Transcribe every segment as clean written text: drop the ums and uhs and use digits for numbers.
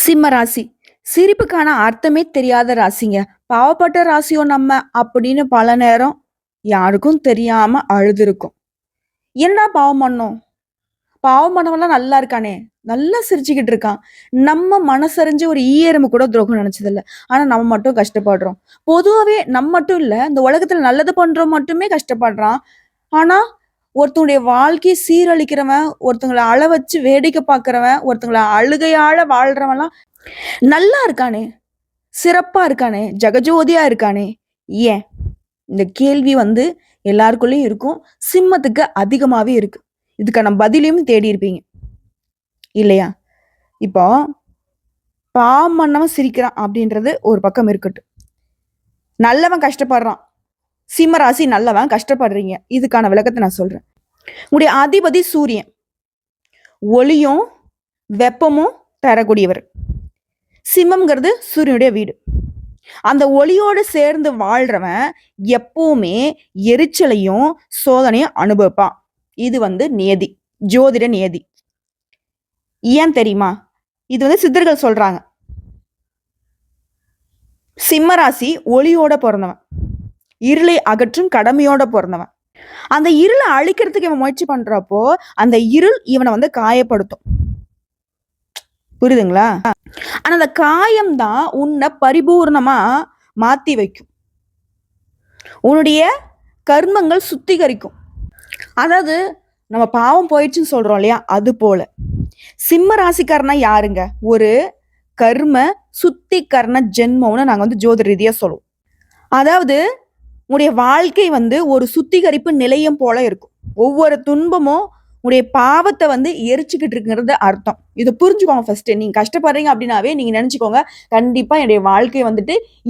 சிம்ம ராசி. சிரிப்புக்கான அர்த்தமே தெரியாத ராசிங்க. பாவப்பட்ட ராசியோ நம்ம அப்படின்னு பல நேரம் யாருக்கும் தெரியாம அழுதுருக்கும். என்னடா பாவம் பண்ணோம்? பாவம் பண்ணவன்லாம் நல்லா இருக்கானே! நல்லா சிரிச்சுக்கிட்டு இருக்கான். நம்ம மனசறிஞ்சு ஒரு ஈ எறும்பு கூட துரோகம் நினைச்சதில்ல. ஆனா நம்ம மட்டும் கஷ்டப்படுறோம். பொதுவாவே நம்ம மட்டும் இல்ல, இந்த உலகத்துல நல்லது பண்றவன் மட்டுமே கஷ்டப்படுறான். ஆனா, ஒருத்தனுடைய வாழ்க்கைய சீரழிக்கிறவன், ஒருத்தங்கள அழ வச்சு வேடிக்கை பார்க்கிறவன், ஒருத்தங்கள அழுகையால வாழ்றவன்லாம் நல்லா இருக்கானே! சிறப்பா இருக்கானே! ஜெகஜோதியா இருக்கானே! ஏன்? இந்த கேள்வி எல்லாருக்குள்ளயும் இருக்கும். சிம்மத்துக்கு அதிகமாவே இருக்கு. இதுக்கான பதிலையும் தேடி இருப்பீங்க. இல்லையா? இப்போ பாவம் பண்ணவன் சிரிக்கிறான் அப்படின்றது ஒரு பக்கம் இருக்கட்டும். நல்லவன் கஷ்டப்படுறான். சிம்ம ராசி நல்லவன் கஷ்டப்படுறீங்க. இதுக்கான விளக்கத்த நான் சொல்றேன். உங்களுடைய அதிபதி சூரியன். ஒளியும், வெப்பமும் தரக்கூடியவர். சிம்மம்ங்கிறது சூரியனுடைய வீடு. அந்த ஒளியோடு சேர்ந்து வாழ்றவன் எப்பவுமே எரிச்சலையும் சோதனையும் அனுபவிப்பான். இது நியதி, ஜோதிட நியதி. ஏன் தெரியுமா? இது சித்தர்கள் சொல்றாங்க. சிம்ம ராசி ஒளியோட பிறந்தவன், இருளை அகற்றும் கடமையோட பிறந்தவன். அந்த இருளை அழிக்கிறதுக்கு இவன் முயற்சி பண்றப்போ அந்த இருள் இவனை காயப்படுத்தும். புரியுதுங்களா? ஆனா அந்த காயம் தான் உன்னை பரிபூர்ணமா மாத்தி வைக்கும். உன்னுடைய கர்மங்கள் சுத்திகரிக்கும். அதாவது நம்ம பாவம் போயிடுச்சுன்னு சொல்றோம் இல்லையா? அது போல சிம்ம ராசிக்காரனா யாருங்க? ஒரு கர்ம சுத்திகரண ஜென்மம்னு நாங்க ஜோதிட ரீதியா சொல்லுவோம். அதாவது உங்களுடைய வாழ்க்கை ஒரு சுத்திகரிப்பு நிலையம் போல இருக்கும். ஒவ்வொரு துன்பமும் உங்களுடைய பாவத்தை எரிச்சுக்கிட்டு இருக்குங்கிறது அர்த்தம். இதை புரிஞ்சுக்கோங்க. ஃபர்ஸ்ட் நீங்க கஷ்டப்படுறீங்க அப்படின்னாவே நீங்க நினைச்சுக்கோங்க, கண்டிப்பா என்னுடைய வாழ்க்கை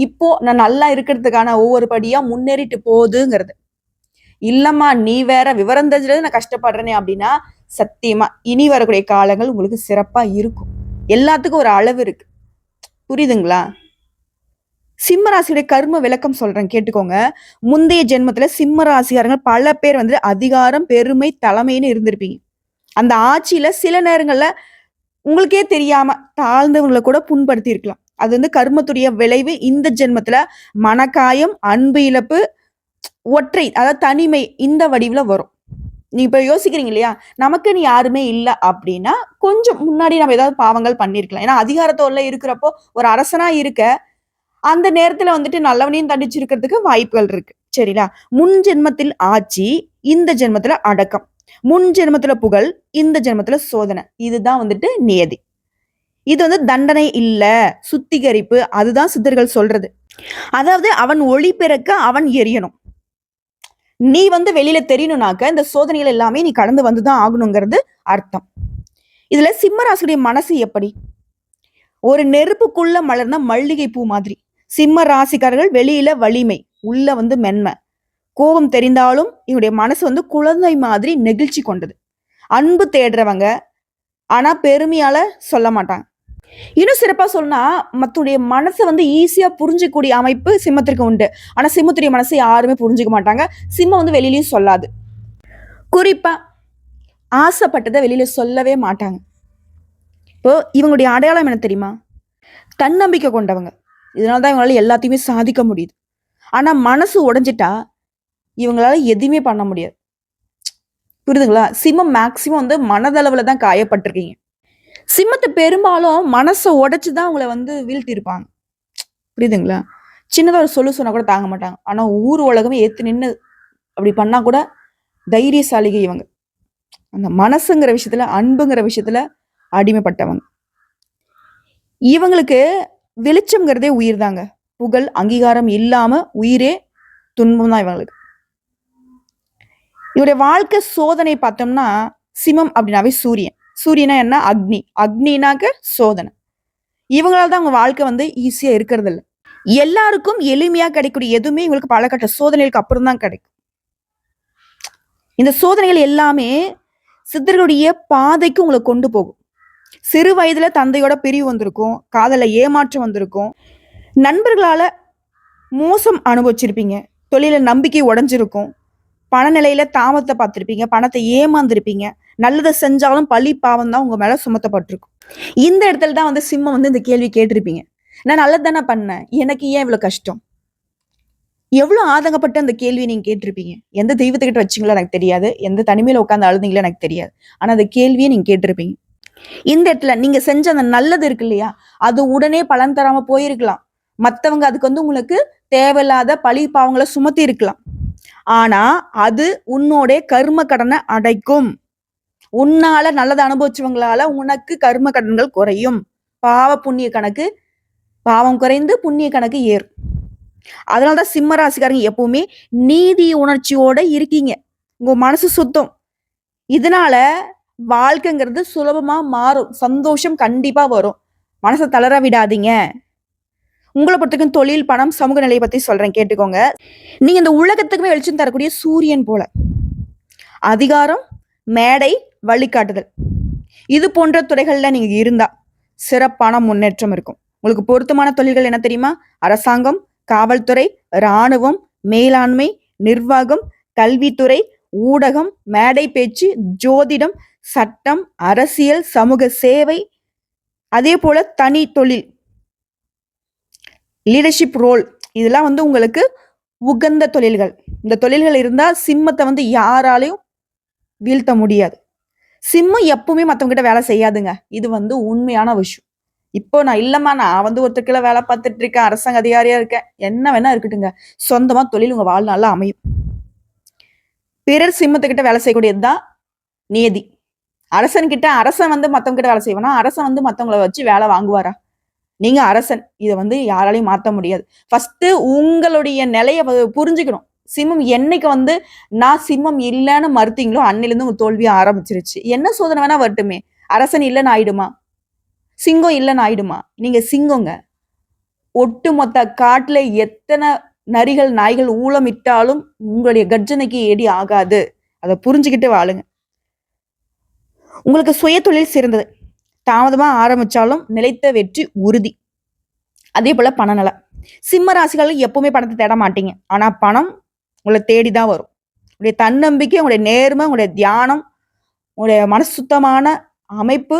இப்போ நான் நல்லா இருக்கிறதுக்கான ஒவ்வொரு படியா முன்னேறிட்டு போகுதுங்கிறது. இல்லம்மா நீ வேற விவரம் தெரிஞ்சது நான் கஷ்டப்படுறேனே அப்படின்னா சத்தியமா இனி வரக்கூடிய காலங்கள் உங்களுக்கு சிறப்பா இருக்கும். எல்லாத்துக்கும் ஒரு அளவு இருக்கு. புரியுதுங்களா? சிம்ம ராசியுடைய கர்ம விளக்கம் சொல்றேன், கேட்டுக்கோங்க. முந்தைய ஜென்மத்துல சிம்ம ராசிக்காரங்க பல பேர் அதிகாரம், பெருமை, தலைமைன்னு இருந்திருப்பீங்க. அந்த ஆட்சியில சில நேரங்கள்ல உங்களுக்கே தெரியாம தாழ்ந்தவங்களை கூட புண்படுத்தி இருக்கலாம். அது கர்மத்துடைய விளைவு. இந்த ஜென்மத்துல மனக்காயம், அன்பு இழப்பு, ஒற்றை அதாவது தனிமை இந்த வடிவுல வரும். நீ இப்ப யோசிக்கிறீங்க இல்லையா? நமக்குன்னு யாருமே இல்லை அப்படின்னா கொஞ்சம் முன்னாடி நம்ம ஏதாவது பாவங்கள் பண்ணிருக்கலாம். ஏன்னா அதிகாரத்தோட இருக்கிறப்போ ஒரு அரசனா இருக்க அந்த நேரத்துல நல்லவனையும் தண்டிச்சிருக்கிறதுக்கு வாய்ப்புகள் இருக்கு. சரிங்களா? முன் ஜென்மத்தில் ஆட்சி, இந்த ஜென்மத்துல அடக்கம். முன் ஜென்மத்துல புகழ், இந்த ஜென்மத்துல சோதனை. இதுதான் நியதி. இது தண்டனை இல்ல, சுத்திகரிப்பு. அதுதான் சித்தர்கள் சொல்றது. அதாவது அவன் ஒளி பிறக்க அவன் எரியணும். நீ வெளியில தெரியணும்னாக்க இந்த சோதனைகள் எல்லாமே நீ கடந்து வந்துதான் ஆகணுங்கிறது அர்த்தம். இதுல சிம்மராசுடைய மனசு எப்படி? ஒரு நெருப்புக்குள்ள மலர்ந்த மல்லிகை பூ மாதிரி. சிம்ம ராசிக்காரர்கள் வெளியில வலிமை, உள்ள மென்மை. கோபம் தெரிந்தாலும் இவருடைய மனசு குழந்தை மாதிரி நெகிழ்ச்சி கொண்டது. அன்பு தேடுறவங்க, ஆனா பெருமையால சொல்ல மாட்டாங்க. இன்னும் சிறப்பா சொன்னா மத்தனுடைய மனசை ஈஸியா புரிஞ்சுக்கூடிய அமைப்பு சிம்மத்திற்கு உண்டு. ஆனா சிம்மத்துடைய மனசை யாருமே புரிஞ்சுக்க மாட்டாங்க. சிம்மம் வெளியிலயும் சொல்லாது. குறிப்பா ஆசைப்பட்டதை வெளியில சொல்லவே மாட்டாங்க. இப்போ இவங்களுடைய அடையாளம் என்ன தெரியுமா? தன்னம்பிக்கை கொண்டவங்க. இதனாலதான் இவங்களால எல்லாத்தையுமே சாதிக்க முடியுது. ஆனா மனசு உடைஞ்சிட்டா இவங்களால எதுவுமே பண்ண முடியாது. புரியுதுங்களா? சிம்மம் மேக்சிமம் மனதளவுல தான் காயப்பட்டிருக்கீங்க. சிம்மத்தை பெரும்பாலும் மனசை உடைச்சுதான் அவங்கள வீழ்த்தி இருப்பாங்க. புரியுதுங்களா? சின்னதா ஒரு சொல்லு சொன்னா கூட தாங்க மாட்டாங்க. ஆனா ஊர் உலகமே ஏத்து நின்று அப்படி பண்ணா கூட தைரியசாலிகை இவங்க. அந்த மனசுங்கிற விஷயத்துல, அன்புங்கிற விஷயத்துல அடிமைப்பட்டவங்க. இவங்களுக்கு வெளிச்சம்ங்கிறதே உயிர் தாங்க. புகழ், அங்கீகாரம் இல்லாம உயிரே துன்பம் தான் இவங்களுக்கு. இவருடைய வாழ்க்கை சோதனை பார்த்தோம்னா சிம்மம் அப்படின்னாவே சூரியன். சூரியனா என்ன? அக்னி. அக்னினாக்க சோதனை. இவங்களால தான் அவங்க வாழ்க்கை ஈஸியா இருக்கிறது இல்லை. எல்லாருக்கும் எளிமையா கிடைக்கக்கூடிய எதுவுமே இவங்களுக்கு பலகட்ட சோதனைகளுக்கு அப்புறம் தான் கிடைக்கும். இந்த சோதனைகள் எல்லாமே சித்தர்களுடைய பாதைக்கு உங்களை கொண்டு போகும். சிறு வயதுல தந்தையோட பிரிவு வந்திருக்கும், காதல ஏமாற்றம் வந்திருக்கும், நண்பர்களால மோசம் அனுபவிச்சிருப்பீங்க, தொழில நம்பிக்கை உடைஞ்சிருக்கும், பணநிலையில தாமதத்தை பார்த்திருப்பீங்க, பணத்தை ஏமாந்திருப்பீங்க, நல்லதை செஞ்சாலும் பழி பாவம் தான் உங்க மேல சுமத்தப்பட்டிருக்கும். இந்த இடத்துல தான் வந்து சிம்மம் வந்து இந்த கேள்வி கேட்டிருப்பீங்க. நான் நல்லது தானே பண்ணேன். எனக்கு ஏன் இவ்வளவு கஷ்டம்? எவ்வளவு ஆதங்கப்பட்டு அந்த கேள்வியை நீங்க கேட்டிருப்பீங்க. எந்த தெய்வத்துக்கிட்ட வச்சீங்களோ எனக்கு தெரியாது. எந்த தனிமையில உட்கார்ந்து அழுதீங்களோ எனக்கு தெரியாது. ஆனா அந்த கேள்வியை நீங்க கேட்டிருப்பீங்க. இந்த இடத்துல நீங்க செஞ்ச அந்த நல்லது இருக்கு இல்லையா? அது உடனே பலன் தராம போயிருக்கலாம். மத்தவங்க அதுக்கு வந்து உங்களுக்கு தேவையில்லாத பழி பாவங்கள சுமத்தி இருக்கலாம். ஆனா அது உன்னோட கர்ம கடனை அடைக்கும். உன்னால நல்லதை அனுபவிச்சவங்களால உனக்கு கர்ம கடன்கள் குறையும். பாவ புண்ணிய கணக்கு பாவம் குறைந்து புண்ணிய கணக்கு ஏறும். அதனாலதான் சிம்ம ராசிக்காரங்க எப்பவுமே நீதி உணர்ச்சியோட இருக்கீங்க. உங்க மனசு சுத்தம். இதனால வாழ்க்கைங்கிறது சுலபமா மாறும். சந்தோஷம் கண்டிப்பா வரும். மனசை தளர விடாதீங்க. உங்களை பொறுத்தவரைக்கும் தொழில், பணம், சமூக நிலையை பத்தி சொல்றேன் கேட்டுக்கோங்க. நீங்க இந்த உலகத்துக்குமே வெளிச்சம் தரக்கூடிய சூரியன் போல. அதிகாரம், மேடை, வழிகாட்டுதல் இது போன்ற துறைகள்ல நீங்க இருந்தா சிறப்பான முன்னேற்றம் இருக்கும். உங்களுக்கு பொருத்தமான தொழில்கள் என்ன தெரியுமா? அரசாங்கம், காவல்துறை, இராணுவம், மேலாண்மை, நிர்வாகம், கல்வித்துறை, ஊடகம், மேடை பேச்சு, ஜோதிடம், சட்டம், அரசியல், சமூக சேவை, அதே போல தனி தொழில், லீடர்ஷிப் ரோல், இதெல்லாம் வந்து உங்களுக்கு உகந்த தொழில்கள். இந்த தொழில்கள் இருந்தா சிம்மத்தை வந்து யாராலையும் வீழ்த்த முடியாது. சிம்மம் எப்பவுமே மத்தவங்க கிட்ட வேலை செய்யாதுங்க. இது வந்து உண்மையான விஷயம். இப்போ நான் இல்லம்மா, நான் வந்து ஒருத்தருக்குள்ள வேலை பார்த்துட்டு இருக்கேன், அரசாங்க அதிகாரியா இருக்கேன், என்ன வேணா இருக்கட்டுங்க. சொந்தமா தொழில் உங்க வாழ்நாள்ல அமையும். பிறர் சிம்மத்துக்கிட்ட வேலை செய்யக்கூடியதுதான் நியதி. அரசன் கிட்ட அரசன் வந்து மத்தவங்க கிட்ட வேலை செய்வானா? அரசன் வந்து மத்தவங்களை வச்சு வேலை வாங்குவாரா? நீங்க அரசன். இதை வந்து யாராலையும் மாத்த முடியாது. ஃபர்ஸ்ட் உங்களுடைய நிலையை புரிஞ்சுக்கணும். சிம்மம் என்னைக்கு வந்து நான் சிம்மம் இல்லைன்னு மறுத்தீங்களோ அன்னிலிருந்து உங்க தோல்வியை ஆரம்பிச்சிருச்சு. என்ன சோதனை வேணா வரட்டுமே, அரசன் இல்லைன்னு ஆயிடுமா? சிங்கம் இல்லைன்னு ஆயிடுமா? நீங்க சிங்கங்க. ஒட்டுமொத்த காட்டுல எத்தனை நரிகள், நாய்கள் ஊளமிட்டாலும் உங்களுடைய கர்ஜனைக்கு எடி ஆகாது. அதை புரிஞ்சுக்கிட்டு வாழுங்க. உங்களுக்கு சுய தொழில் சிறந்தது. தாமதமா ஆரம்பிச்சாலும் நிலைத்த வெற்றி உறுதி. அதே போல பணநலம். சிம்ம ராசிகள் எப்பவுமே பணத்தை தேட மாட்டீங்க. ஆனா பணம் உங்களை தேடிதான் வரும். உங்களுடைய தன்னம்பிக்கை, உங்களுடைய நேர்மை, உங்களுடைய தியானம், உங்களுடைய மனசு சுத்தமான அமைப்பு,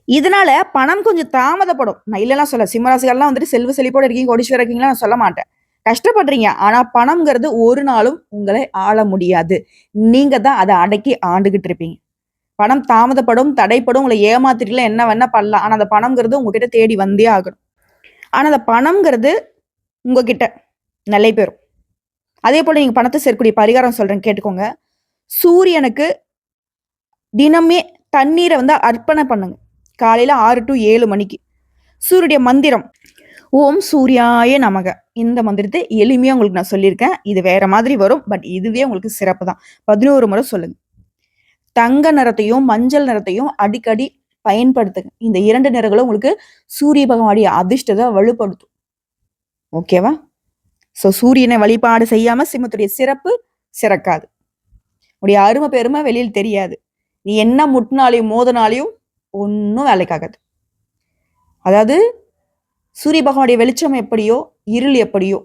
இதனால பணம் கொஞ்சம் தாமதப்படும். நான் இல்லைன்னா சொல்ல, சிம்மராசிகள்லாம் வந்துட்டு செல்வ செழிப்போட இருக்கீங்க, கோடீஸ்வரர் இருக்கீங்களா, நான் சொல்ல மாட்டேன். கஷ்டப்படுறீங்க. ஆனா பணம்ங்கிறது ஒரு நாளும் உங்களை ஆள முடியாது. நீங்க தான் அதை அடக்கி ஆண்டுகிட்டு இருப்பீங்க. பணம் தாமதப்படும், தடைப்படும், உங்களை ஏமாத்திட்டுல என்ன வேணா பண்ணலாம். ஆனா அந்த பணம்ங்கிறது உங்ககிட்ட தேடி வந்தே ஆகணும். ஆனா அந்த பணம்ங்கிறது உங்ககிட்ட நிலை பெறும். அதே போல நீங்க பணத்தை சேர்க்கக்கூடிய பரிகாரம் சொல்றேன் கேட்டுக்கோங்க. சூரியனுக்கு தினமே தண்ணீரை வந்து அர்ப்பணை பண்ணுங்க. காலையில 6 to 7 மணிக்கு. சூரியனுடைய மந்திரம் ஓம் சூர்யாய நமக. இந்த மந்திரத்தை எளிமையா உங்களுக்கு நான் சொல்லியிருக்கேன். இது வேற மாதிரி வரும், பட் இதுவே உங்களுக்கு சிறப்பு தான். 11 முறை சொல்லுங்க. தங்க நிறத்தையும் மஞ்சள் நிறத்தையும் அடிக்கடி பயன்படுத்துங்க. இந்த 2 நிறங்களும் உங்களுக்கு சூரிய பகவானுடைய அதிர்ஷ்டத்தை வலுப்படுத்தும். ஓகேவா? ஸோ சூரியனை வழிபாடு செய்யாம சிம்மத்துடைய சிறப்பு சிறக்காது. உடைய அருமை பெருமை வெளியில் தெரியாது. நீ என்ன முட்டினாலையும் மோதனாலையும் ஒன்றும் வேலைக்காகாது. அதாவது சூரிய பகவானுடைய வெளிச்சம் எப்படியோ இருள் எப்படியோ,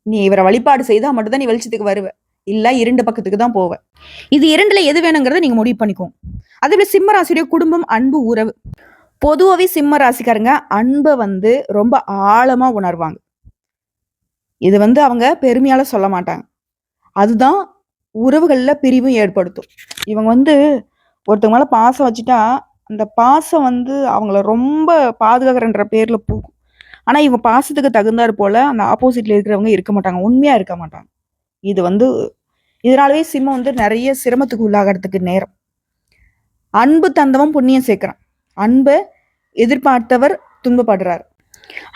நீ இவரை வழிபாடு செய்தா மட்டும்தான் நீ வெளிச்சத்துக்கு வருவ. இல்ல இரண்டு பக்கத்துக்கு தான் போவ. இது இரண்டுல எது வேணுங்கிறத நீங்க முடிவு பண்ணிக்கோங்க. அதே போல சிம்ம ராசியுடைய குடும்பம், அன்பு, உறவு. பொதுவாகவே சிம்ம ராசிக்காரங்க அன்பை வந்து ரொம்ப ஆழமா உணர்வாங்க. இது வந்து அவங்க பெருமையால சொல்ல மாட்டாங்க. அதுதான் உறவுகள்ல பிரிவும் ஏற்படுத்தும். இவங்க வந்து ஒருத்தவங்க மேல பாசம் வச்சுட்டா அந்த பாசம் வந்து அவங்கள ரொம்ப பாதுகாக்கிறன்ற பேர்ல போகும். ஆனா இவங்க பாசத்துக்கு தகுந்தாற் போல அந்த ஆப்போசிட்ல இருக்கிறவங்க இருக்க மாட்டாங்க, உண்மையா இருக்க மாட்டாங்க. இது வந்து இதனாலவே சிம்மம் வந்து நிறைய சிரமத்துக்கு உள்ளாகிறதுக்கு நேரம். அன்பு தந்தவன் புண்ணியம் சேர்க்கிறான். அன்பை எதிர்பார்த்தவர் துன்பப்படுறாரு.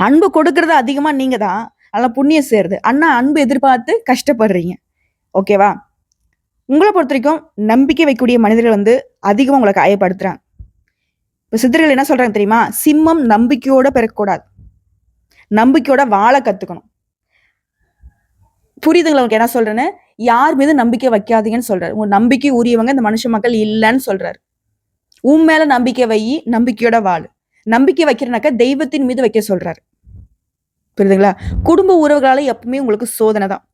அன்பு கொடுக்கறது அதிகமா நீங்க தான், ஆனா புண்ணியம் சேருது. அண்ணா அன்பு எதிர்பார்த்து கஷ்டப்படுறீங்க. ஓகேவா? உங்களை பொறுத்த வரைக்கும் நம்பிக்கை வைக்கக்கூடிய மனிதர்கள் வந்து அதிகமா உங்களை காயப்படுத்துறாங்க. இப்ப சித்தர்கள் என்ன சொல்றாங்க தெரியுமா? சிம்மம் நம்பிக்கையோட பிறக்கக்கூடாது, நம்பிக்கையோட வாழ கத்துக்கணும். புரியுதுங்களா உங்களுக்கு என்ன சொல்றேன்னு? யார் மீது நம்பிக்கை வைக்காதீங்கன்னு சொல்றாரு. உங்க நம்பிக்கை உரியவங்க இந்த மனுஷ மக்கள் இல்லைன்னு சொல்றாரு. உன் மேல நம்பிக்கை வை, நம்பிக்கையோட வாழு. நம்பிக்கை வைக்கிறனாக்க தெய்வத்தின் மீது வைக்க சொல்றாரு. புரியுதுங்களா? குடும்ப உறவுகளால எப்பவுமே உங்களுக்கு சோதனை தான்.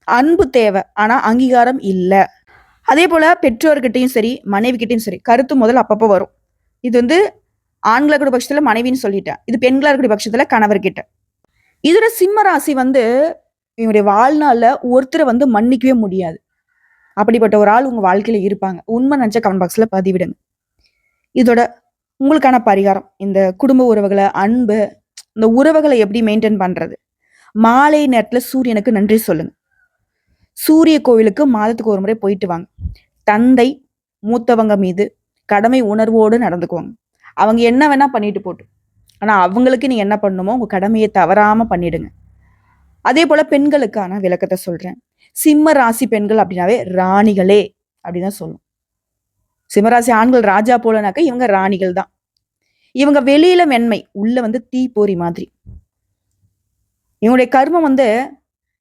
அன்பு தேவை, ஆனா அங்கீகாரம் இல்லை. அதே போல பெற்றோர்கிட்டையும் சரி, மனைவி கிட்டையும் சரி, கருத்து முதல் அப்பப்போ வரும். இது வந்து ஆண்களா இருக்கக்கூடிய பட்சத்துல மனைவின்னு சொல்லிட்டேன். இது பெண்களா இருக்கக்கூடிய பட்சத்துல கணவர்கிட்ட. இதோட சிம்ம ராசி வந்து இவங்களுடைய வாழ்நாள்ல ஒருத்தரை வந்து மன்னிக்கவே முடியாது. அப்படிப்பட்ட ஒரு ஆள் உங்க வாழ்க்கையில இருப்பாங்க. உண்மை நினைச்சா கமெண்ட் பாக்ஸ்ல பதிவிடுங்க. இதோட உங்களுக்கான பரிகாரம், இந்த குடும்ப உறவுகளை, அன்பு, இந்த உறவுகளை எப்படி மெயின்டைன் பண்றது? மாலை நேரத்துல சூரியனுக்கு நன்றி சொல்லுங்க. சூரிய கோவிலுக்கு மாதத்துக்கு ஒரு முறை போயிட்டு வாங்க. தந்தை மூத்தவங்க மீது கடமை உணர்வோடு நடந்துக்குவாங்க. அவங்க என்ன வேணா பண்ணிட்டு போட்டும், ஆனா அவங்களுக்கு நீங்க என்ன பண்ணணுமோ உங்க கடமையை தவறாம பண்ணிடுங்க. அதே போல பெண்களுக்கான விளக்கத்தை சொல்றேன். சிம்ம ராசி பெண்கள் அப்படின்னாவே ராணிகளே அப்படிதான் சொல்லும். சிம்மராசி ஆண்கள் ராஜா போலனாக்க இவங்க ராணிகள் தான். இவங்க வெளியில மென்மை, உள்ள வந்து தீப்பொறி மாதிரி. இவங்களுடைய கர்மம் வந்து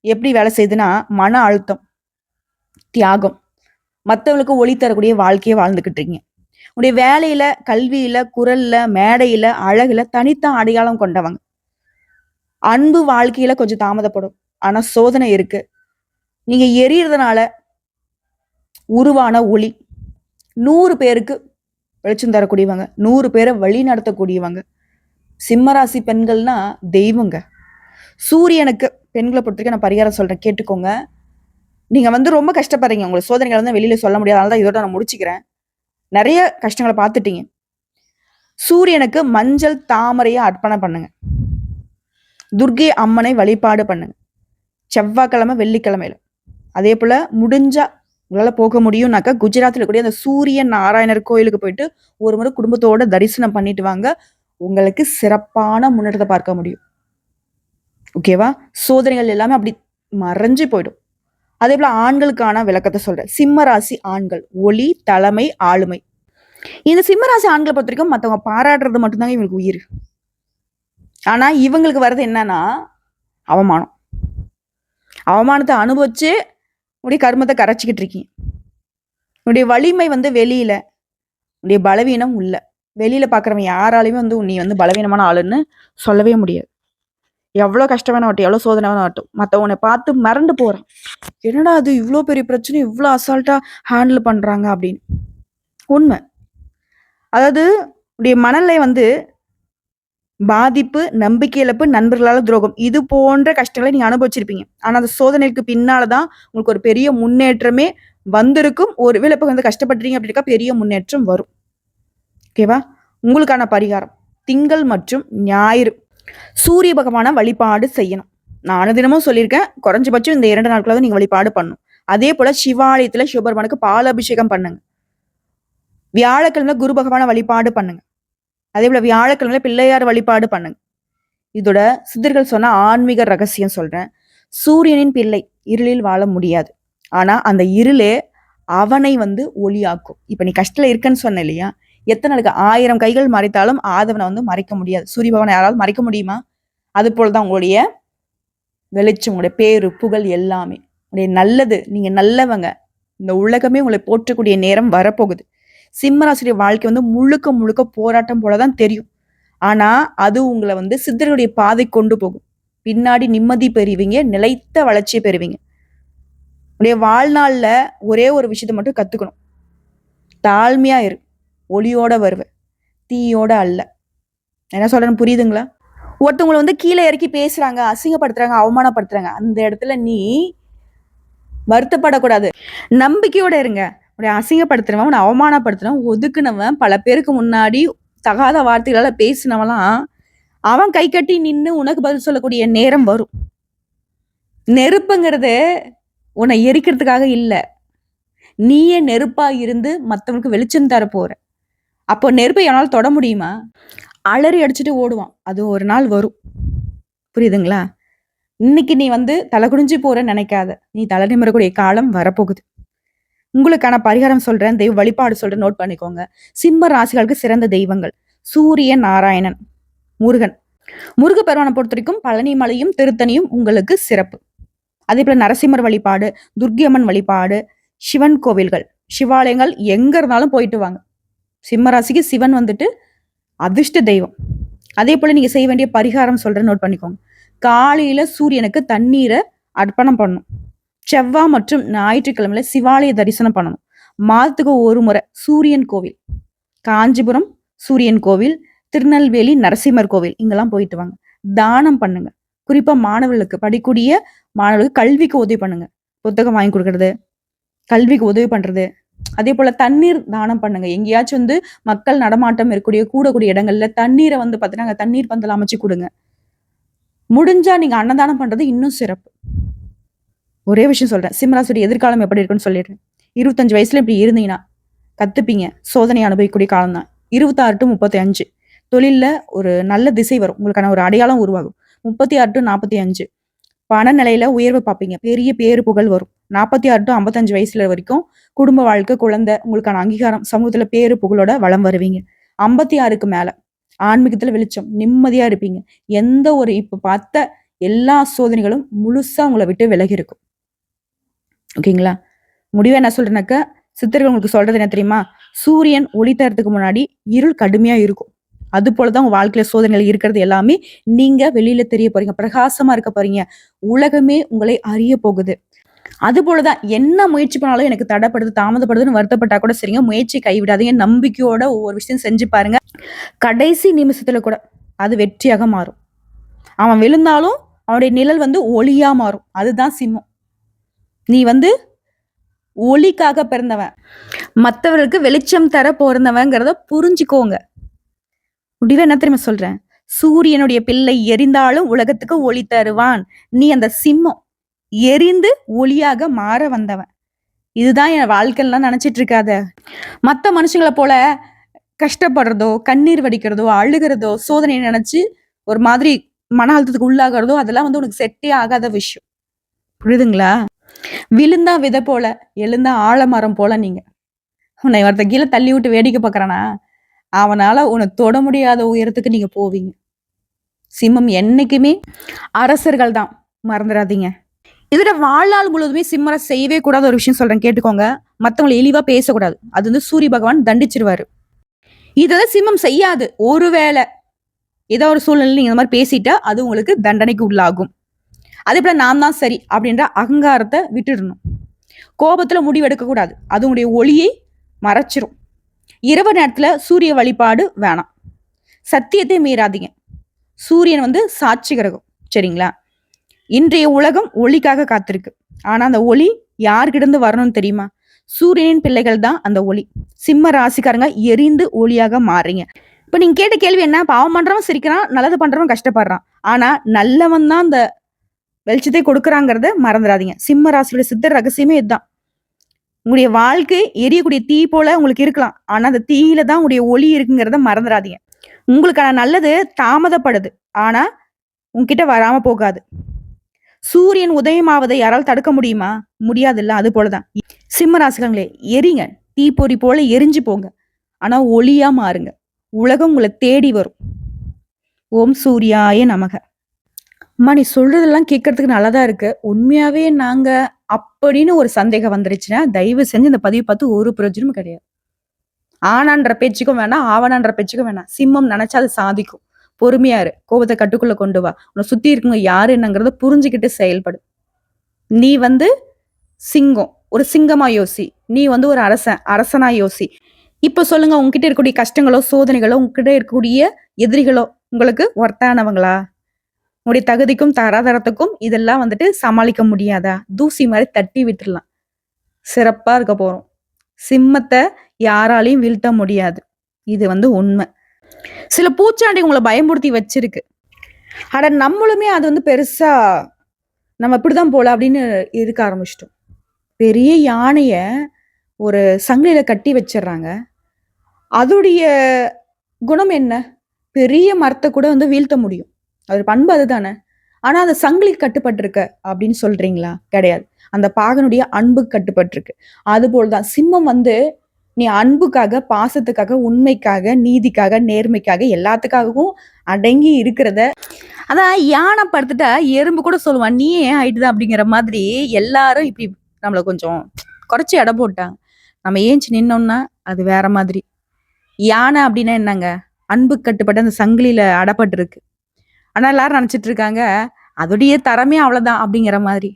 எப்படி வேலை செய்யுதுன்னா, மன அழுத்தம், தியாகம், மற்றவங்களுக்கு ஒளி தரக்கூடிய வாழ்க்கையை வாழ்ந்துகிட்டு இருக்கீங்க. உங்களுடைய வேலையில, கல்வியில, குரல்ல, மேடையில, அழகுல தனித்த அடையாளம் கொண்டவங்க. அன்பு வாழ்க்கையில கொஞ்சம் தாமதப்படும், ஆனா சோதனை இருக்கு. நீங்க எரியறதுனால உருவான ஒளி 100 பேருக்கு வெளிச்சம் தரக்கூடியவங்க, 100 பேரை வழி நடத்தக்கூடியவங்க. சிம்மராசி பெண்கள்னா தெய்வங்க. சூரியனுக்கு பெண்களை பொறுத்தவரைக்கும் நான் பரிகாரம் சொல்றேன், கேட்டுக்கோங்க. நீங்க வந்து ரொம்ப கஷ்டப்படுறீங்க, உங்களுக்கு சோதனைகள் வந்து வெளியில சொல்ல முடியாது, அதனால தான் இதோட நான் முடிச்சுக்கிறேன். நிறைய கஷ்டங்களை பார்த்துட்டீங்க. சூரியனுக்கு மஞ்சள் தாமரையை அர்ப்பணம் பண்ணுங்க. துர்க்கை அம்மனை வழிபாடு பண்ணுங்க, செவ்வாய்க்கிழமை வெள்ளிக்கிழமையில. அதே போல முடிஞ்சா உங்களால போக முடியும்னாக்கா குஜராத்தில் கூடிய அந்த சூரிய நாராயணர் கோயிலுக்கு போயிட்டு ஒரு முறை குடும்பத்தோட தரிசனம் பண்ணிட்டு வாங்க. உங்களுக்கு சிறப்பான முன்னேற்றத்தை பார்க்க முடியும். ஓகேவா? சோதனைகள் எல்லாமே அப்படி மறைஞ்சு போயிடும். அதே போல ஆண்களுக்கான விளக்கத்தை சொல்றேன். சிம்ம ராசி ஆண்கள் ஒளி, தலைமை, ஆளுமை. இந்த சிம்மராசி ஆண்களை பொறுத்த வரைக்கும் மற்றவங்க பாராட்டுறது மட்டும்தாங்க இவங்களுக்கு உயிர். ஆனா இவங்களுக்கு வர்றது என்னன்னா அவமானம். அவமானத்தை அனுபவிச்சு உடைய கர்மத்தை கரைச்சிக்கிட்டு இருக்கீங்க. உன்னுடைய வலிமை வந்து வெளியில, உன்னுடைய பலவீனம் உள்ள. வெளியில பாக்குறவங்க யாராலையுமே வந்து நீ வந்து பலவீனமான ஆளுன்னு சொல்லவே முடியாது. எவ்வளவு கஷ்டமான ஆகட்டும், எவ்வளவு சோதனையான ஆகட்டும், மற்றவனை பார்த்து மறந்து போறான். என்னடா அது இவ்வளோ பெரிய பிரச்சனை இவ்வளோ அசால்ட்டா ஹேண்டில் பண்றாங்க அப்படின்னு. உண்மை. அதாவது உடைய மனநிலை வந்து பாதிப்பு, நம்பிக்கை இழப்பு, நண்பர்களால துரோகம், இது போன்ற கஷ்டங்களை நீங்க அனுபவிச்சிருப்பீங்க. ஆனா அந்த சோதனைக்கு பின்னால்தான் உங்களுக்கு ஒரு பெரிய முன்னேற்றமே வந்திருக்கும். ஒருவேளை இப்ப வந்து கஷ்டப்படுறீங்க அப்படின்னா பெரிய முன்னேற்றம் வரும். ஓகேவா? உங்களுக்கான பரிகாரம், திங்கள் மற்றும் ஞாயிறு சூரிய பகவான வழிபாடு செய்யணும். நான் அனுதினமும் சொல்லியிருக்கேன், குறைஞ்சபட்சம் இந்த 2 நாட்களாவது நீங்க வழிபாடு பண்ணணும். அதே போல சிவாலயத்துல சிவபெருமானுக்கு பால் அபிஷேகம் பண்ணுங்க. வியாழக்கிழமை குரு பகவான வழிபாடு பண்ணுங்க. அதே போல வியாழக்கிழமை பிள்ளையார் வழிபாடு பண்ணுங்க. இதோட சித்தர்கள் சொன்ன ஆன்மீக ரகசியம் சொல்றேன். சூரியனின் பிள்ளை இருளில் வாழ முடியாது, ஆனா அந்த இருளே அவனை வந்து ஒளியாக்கும். இப்ப நீ கஷ்டத்துல இருக்கன்னு சொன்ன இல்லையா, எத்தனை நாளுக்கு 1000 கைகள் மறைத்தாலும் ஆதவனை வந்து மறைக்க முடியாது. சூரிய பகவானை யாராவது மறைக்க முடியுமா? அது போலதான் உங்களுடைய வெளிச்சம், உங்களுடைய பேரு புகழ் எல்லாமே, உங்களுடைய நல்லது, நீங்க நல்லவங்க, இந்த உலகமே உங்களை போற்றக்கூடிய நேரம் வரப்போகுது. சிம்மராசிரிய வாழ்க்கை வந்து முழுக்க முழுக்க போராட்டம் போலதான் தெரியும். ஆனா அது உங்களை வந்து சித்தர்களுடைய பாதை கொண்டு போகும். பின்னாடி நிம்மதி பெறுவீங்க, நிலைத்த வளர்ச்சியை பெறுவீங்க. உடைய வாழ்நாள்ல ஒரே ஒரு விஷயத்த மட்டும் கத்துக்கணும். தாழ்மையா இரு, ஒளியோட வருவ, தீயோட அல்ல. என்ன சொல்றேன்னு புரியுதுங்களா? ஒருத்தவங்களை வந்து கீழே இறக்கி பேசுறாங்க, அசிங்கப்படுத்துறாங்க, அவமானப்படுத்துறாங்க, அந்த இடத்துல நீ வருத்தப்படக்கூடாது, நம்பிக்கையோட இருங்க. உடைய அசிங்கப்படுத்துறவன், உன்னை அவமானப்படுத்துறவன், ஒதுக்குனவன், பல பேருக்கு முன்னாடி தகாத வார்த்தைகளால பேசினவெல்லாம் அவன் கை கட்டி நின்று உனக்கு பதில் சொல்லக்கூடிய நேரம் வரும். நெருப்புங்கிறது உன்னை எரிக்கிறதுக்காக இல்லை, நீயே நெருப்பா இருந்து மற்றவங்களுக்கு வெளிச்சம் தர போற. அப்போ நெருப்பை என்னால் தொட முடியுமா? அலறி அடிச்சுட்டு ஓடுவான், அது ஒரு நாள் வரும். புரியுதுங்களா? இன்னைக்கு நீ வந்து தலை குடிஞ்சு போறன்னு நினைக்காத, நீ தலை நிமிரக்கூடிய காலம் வரப்போகுது. உங்களுக்கான பரிகாரம் சொல்றேன், தெய்வ வழிபாடு சொல்றேன், நோட் பண்ணிக்கோங்க. சிம்ம ராசிகளுக்கு சிறந்த தெய்வங்கள் சூரிய நாராயணன், முருகன். முருக பெருமானை பொறுத்த வரைக்கும் பழனி மலையும் திருத்தணியும் உங்களுக்கு சிறப்பு. அதே போல நரசிம்மர் வழிபாடு, துர்க்கியம்மன் வழிபாடு, சிவன் கோவில்கள், சிவாலயங்கள் எங்க இருந்தாலும் போயிட்டு வாங்க. சிம்மராசிக்கு சிவன் வந்துட்டு அதிர்ஷ்ட தெய்வம். அதே போல நீங்க செய்ய வேண்டிய பரிகாரம் சொல்றேன், நோட் பண்ணிக்கோங்க. காலையில சூரியனுக்கு தண்ணீரை அர்ப்பணம் பண்ணணும். செவ்வாய் மற்றும் ஞாயிற்றுக்கிழமையில சிவாலய தரிசனம் பண்ணணும். மாதத்துக்கு ஒரு முறை சூரியன் கோவில், காஞ்சிபுரம் சூரியன் கோவில், திருநெல்வேலி நரசிம்மர் கோவில் இங்கெல்லாம் போயிட்டு வாங்க. தானம் பண்ணுங்க. குறிப்பா மாணவர்களுக்கு, படிக்கக்கூடிய மாணவர்களுக்கு கல்விக்கு உதவி பண்ணுங்க. புத்தகம் வாங்கி கொடுக்கறது, கல்விக்கு உதவி பண்றது. அதே போல தண்ணீர் தானம் பண்ணுங்க. எங்கேயாச்சும் மக்கள் நடமாட்டம் கூடக்கூடிய இடங்கள்ல தண்ணீரை பாத்தீங்கன்னா தண்ணீர் பந்தல் அமைச்சு கொடுங்க. முடிஞ்சா நீங்க அன்னதானம் பண்றது இன்னும் சிறப்பு. ஒரே விஷயம் சொல்றேன், சிம்மராசியுடைய எதிர்காலம் எப்படி இருக்குன்னு சொல்லிடுறேன். 25 வயசுல இப்படி இருந்தீங்கன்னா கத்துப்பீங்க. சோதனை அனுபவிக்கக்கூடிய காலம் தான். 26 to 35 தொழில்ல ஒரு நல்ல திசை வரும். உங்களுக்கான ஒரு அடையாளம் உருவாகும். 36 to 45 பண நிலையில உயர்வு பார்ப்பீங்க. பெரிய பேரு புகழ் வரும். 46 to 55 வயசுல வரைக்கும் குடும்ப வாழ்க்கை, குழந்தை, உங்களுக்கான அங்கீகாரம், சமூகத்துல பேரு புகழோட வளம் வருவீங்க. 56க்கு மேல ஆன்மீகத்துல வெளிச்சம், நிம்மதியா இருப்பீங்க. எந்த ஒரு இப்ப பார்த்த எல்லா சோதனைகளும் முழுசா உங்களை விட்டு விலகி இருக்கும். ஓகேங்களா? முடிவை என்ன சொல்றேன்னாக்க, சித்தர்கள் உங்களுக்கு சொல்றது என்ன தெரியுமா? சூரியன் ஒளி தரத்துக்கு முன்னாடி இருள் கடுமையா இருக்கும். அது போலதான் உங்க வாழ்க்கையில சோதனைகள் இருக்கிறது எல்லாமே நீங்க வெளியில தெரிய போறீங்க, பிரகாசமா இருக்க போறீங்க. உலகமே உங்களை அறிய போகுது. அது போலதான் என்ன முயற்சி பண்ணாலும் எனக்கு தடைப்படுது, தாமதப்படுதுன்னு வருத்தப்பட்டா கூட சரிங்க, முயற்சி கைவிடாதீங்க. நம்பிக்கையோட ஒவ்வொரு விஷயம் செஞ்சு பாருங்க. கடைசி நிமிஷத்துல கூட அது வெற்றியாக மாறும். அவன் விழுந்தாலும் அவனுடைய நிழல் ஒளியா மாறும். அதுதான் சிம்மம். நீ ஒளிக்காக பிறந்தவன், மற்றவர்களுக்கு வெளிச்சம் தர பிறந்தவங்கிறத புரிஞ்சுக்கோங்க. முடிவு என்ன தெரியுமா சொல்றேன்? சூரியனுடைய பிள்ளை எரிந்தாலும் உலகத்துக்கு ஒளி தருவான். நீ அந்த சிம்மம், எரிந்து ஒளியாக மாற வந்தவன். இதுதான் என் வாழ்க்கைலாம் நினைச்சிட்டு இருக்காத. மற்ற மனுஷங்களை போல கஷ்டப்படுறதோ, கண்ணீர் வடிக்கிறதோ, அழுகிறதோ, சோதனையை நினைச்சு ஒரு மாதிரி மன அழுத்தத்துக்கு உள்ளாகிறதோ அதெல்லாம் உனக்கு செட்டே ஆகாத விஷயம். புரியுதுங்களா? விழுந்தா விதை போல, எழுந்தா ஆலமரம் போல. நீங்க உன்னை ஒருத்த கீழே தள்ளி விட்டு வேடிக்கை பார்க்கறானா, அவனால உன்னை தொட முடியாத உயரத்துக்கு நீங்க போவீங்க. சிம்மம் என்னைக்குமே அரசர்கள் தான், மறந்துடாதீங்க. இதோட வாழ்நாள் முழுவதுமே சிம்மரை செய்யவே கூடாத ஒரு விஷயம் சொல்றேன், கேட்டுக்கோங்க. மத்தவங்களை இழிவா பேசக்கூடாது. அது சூரிய பகவான் தண்டிச்சிருவாரு. இதெல்லாம் சிம்மம் செய்யாது. ஒருவேளை ஏதோ ஒரு சூழ்நிலை நீங்க இந்த மாதிரி பேசிட்டா அது உங்களுக்கு தண்டனைக்கு உள்ளாகும். அதே போல நான் தான் சரி அப்படின்ற அகங்காரத்தை விட்டுடணும். கோபத்துல முடிவெடுக்க கூடாது. அது உங்களுடைய ஒளியை மறைச்சிரும். இரவு நேரத்துல சூரிய வழிபாடு வேணாம். சத்தியத்தை மீறாதீங்க. சூரியன் சாட்சி கிரகம், சரிங்களா? இன்றைய உலகம் ஒளிக்காக காத்திருக்கு. ஆனா அந்த ஒளி யாருக்கிட்ட வரணும்னு தெரியுமா? சூரியனின் பிள்ளைகள் தான் அந்த ஒளி. சிம்ம ராசிக்காரங்க எரிந்து ஒளியாக மாறுறீங்க. இப்ப நீங்க கேட்ட கேள்வி என்ன? பாவம் பண்றவன் சிரிக்கிறான், நல்லது பண்றவன் கஷ்டப்படுறான். ஆனா நல்லவன் தான் அந்த வெளிச்சத்தை கொடுக்குறாங்கிறத மறந்துடாதீங்க. சிம்ம ராசியோட சித்தர் ரகசியமே இதுதான். உங்களுடைய வாழ்க்கை எரியக்கூடிய தீ போல உங்களுக்கு இருக்கலாம். ஆனா அந்த தீயில தான் உங்களுடைய ஒளி இருக்குங்கிறத மறந்துடாதீங்க. உங்களுக்கான நல்லது தாமதப்படுது, ஆனா உங்ககிட்ட வராம போகாது. சூரியன் உதயமாவதை யாரால் தடுக்க முடியுமா? முடியாது இல்ல? அது போலதான் சிம்ம ராசிகளே, எரிங்க, தீப்பொறி போல எரிஞ்சு போங்க. ஆனா ஒளியா மாறுங்க. உலகம் உங்களை தேடி வரும். ஓம் சூர்யாய நமக. அம்மா, நீ சொல்றதெல்லாம் கேட்கறதுக்கு நல்லாதான் இருக்கு. உண்மையாவே நாங்க அப்படின்னு ஒரு சந்தேகம் வந்துருச்சுன்னா தயவு செஞ்சு இந்த பதிவு பார்த்து ஒரு பிரயோஜனமும் கிடையாது. ஆனான்ற பேச்சுக்கும் வேணாம், ஆவணான்ற பேச்சுக்கும் வேணாம். சிம்மம் நினைச்சா அது சாதிக்கும். பொறுமையா இரு. கோபத்தை கட்டுக்குள்ள கொண்டு வா. உன்னை சுத்தி இருக்குங்க யாரு என்னங்கிறத புரிஞ்சுக்கிட்டு செயல்படு. நீ சிங்கம், ஒரு சிங்கமா யோசி. நீ ஒரு அரசனா யோசி. இப்ப சொல்லுங்க, உங்ககிட்ட இருக்கக்கூடிய கஷ்டங்களோ, சோதனைகளோ, உங்ககிட்ட இருக்கக்கூடிய எதிரிகளோ உங்களுக்கு ஒர்த்தானவங்களா? உங்களுடைய தகுதிக்கும் தராதரத்துக்கும் இதெல்லாம் சமாளிக்க முடியாதா? தூசி மாதிரி தட்டி விட்டுடலாம். சிறப்பா இருக்க போறோம். சிம்மத்தை யாராலையும் வீழ்த்த முடியாது. இது உண்மை. சில பூச்சாண்டி உங்களை பயமுறுத்தி வச்சிருக்கு. ஆனா நம்மளுமே அது பெருசா நம்ம இப்படிதான் போல அப்படின்னு இருக்க ஆரம்பிச்சிட்டோம். பெரிய யானைய ஒரு சங்கிலியில கட்டி வச்சிடுறாங்க. அதோடைய குணம் என்ன? பெரிய மரத்தை கூட வீழ்த்த முடியும். அது பண்பு அதுதானே. ஆனா அந்த சங்கிலி கட்டுப்பட்டிருக்க அப்படின்னு சொல்றீங்களா? கிடையாது. அந்த பாகனுடைய அன்பு கட்டுப்பட்டிருக்கு. அது போலதான் சிம்மம் நீ அன்புக்காக, பாசத்துக்காக, உண்மைக்காக, நீதிக்காக, நேர்மைக்காக, எல்லாத்துக்காகவும் அடங்கி இருக்கிறத, அதான் யானை படுத்துட்டா எறும்பு கூட சொல்லுவான் நீ ஏன் ஆயிட்டுதான் அப்படிங்கிற மாதிரி எல்லாரும் இப்படி நம்மள கொஞ்சம் குறைச்சி எடை போட்டாங்க. நம்ம ஏஞ்சி நின்னோம்னா அது வேற மாதிரி. யானை அப்படின்னா என்னங்க? அன்பு கட்டுப்பட்டு அந்த சங்கிலியில அடப்பட்டு இருக்கு. ஆனா எல்லாரும் நினைச்சிட்டு இருக்காங்க அதோடைய தரமே அவ்வளவுதான் அப்படிங்கிற மாதிரி.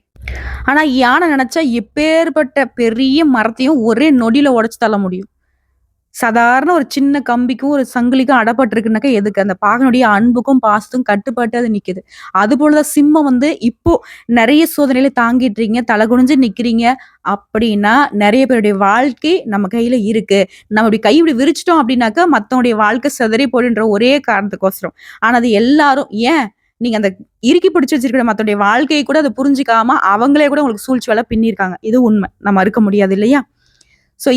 ஆனா யானை நினைச்சா எப்பேற்பட்ட பெரிய மரத்தையும் ஒரே நொடியில உடைச்சு தள்ள முடியும். சாதாரண ஒரு சின்ன கம்பிக்கும், ஒரு சங்கிலிக்கும் அடப்பட்டிருக்குனாக்கா எதுக்கு? அந்த பாகனுடைய அன்புக்கும், பாசத்துக்கும் கட்டுப்பட்டு அது நிக்குது. அதுபோல தான் சிம்மம் வந்து இப்போ நெறைய சோதனைகள தாங்கிட்றீங்க, தலகுனிஞ்சு நிக்கிறீங்க அப்படின்னா, நெறைய பேருடைய வாழ்க்கை நம்ம கையில இருக்கு. நம்ம இப்டி கை இப்டி விரிச்சுட்டோம் அப்டின்னாக்கா, மத்தவங்களுடைய வாழ்க்கை சிதறி போயிடுன்ற ஒரே காரணத்துக்கோசரம். ஆனா அது எல்லாரும் ஏன்? நீங்க அந்த இறுக்கி பிடிச்சு வச்சிருக்கிற மத்தவங்களுடைய வாழ்க்கைய கூட அத புரிஞ்சுக்காம, அவங்களே கூட உங்களுக்கு சூழ்ச்சி வேல பின்னியிருக்காங்க. இது உண்ம. நம்ம மறுக்க முடியாது இல்லையா?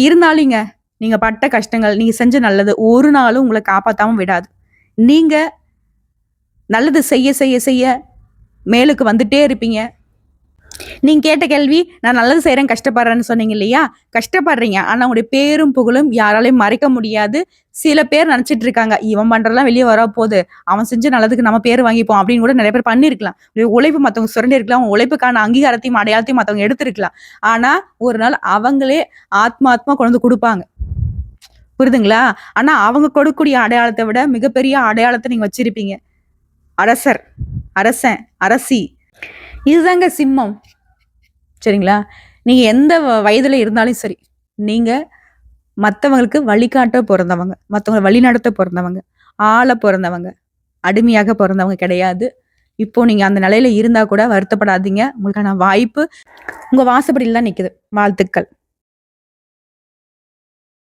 இருந்தாலுங்க, நீங்க பட்ட கஷ்டங்கள், நீங்க செஞ்ச நல்லது ஒரு நாளும் உங்கள காப்பாத்தாம விடாது. நீங்க நல்லது செய்ய, செய்ய, செய்ய மேலுக்கு வந்துட்டே இருப்பீங்க. நீங்க கேட்ட கேள்வி, நான் நல்லது செய்றேன், கஷ்டப்படுறேன்னு சொன்னீங்க இல்லையா? கஷ்டப்படுறீங்க. ஆனா உங்களுடைய பேரும், புகழும் யாராலயும் மறைக்க முடியாது. சில பேர் நெனச்சுட்டு இருக்காங்க, இவன் பண்றதெல்லாம் வெளிய வரப்போது. அவன் செஞ்ச நல்லதுக்கு நம்ம பேர் வாங்கிப்போம் அப்படின்னு கூட நெறைய பேர் பண்ணியிருக்கலாம். உழைப்பு மத்தவங்க சுரண்டியிருக்கலாம். உங்க உழைப்புக்கான அங்கீகாரத்தையும், அடையாளத்தையும் மத்தவங்க எடுத்திருக்கலாம். ஆனா, ஒரு நாள் அவங்களே ஆத்மார்த்தமா கொண்டு வந்து குடுப்பாங்க. புரியுதுங்களா? ஆனா அவங்க கொடுக்கக்கூடிய அடையாளத்த விட மிகப்பெரிய அடையாளத்த நீங்க வச்சிருப்பீங்க. அரசர், அரசன், அரசி. இதுதாங்க சிம்மம். சரிங்களா? நீங்க எந்த வயதுல இருந்தாலும் சரி, நீங்க மத்தவங்களுக்கு வழிகாட்ட பொறந்தவங்க. மத்தவங்கள வழிநடத்த பொறந்தவங்க. ஆள பொறந்தவங்க. அடிமையாக பொறந்தவங்க கிடையாது. இப்போ நீங்க அந்த நிலையில இருந்தா கூட வருத்தப்படாதீங்க. உங்களுக்கான வாய்ப்பு உங்க வாசப்படியில தான் நிக்குது. வாழ்த்துக்கள்.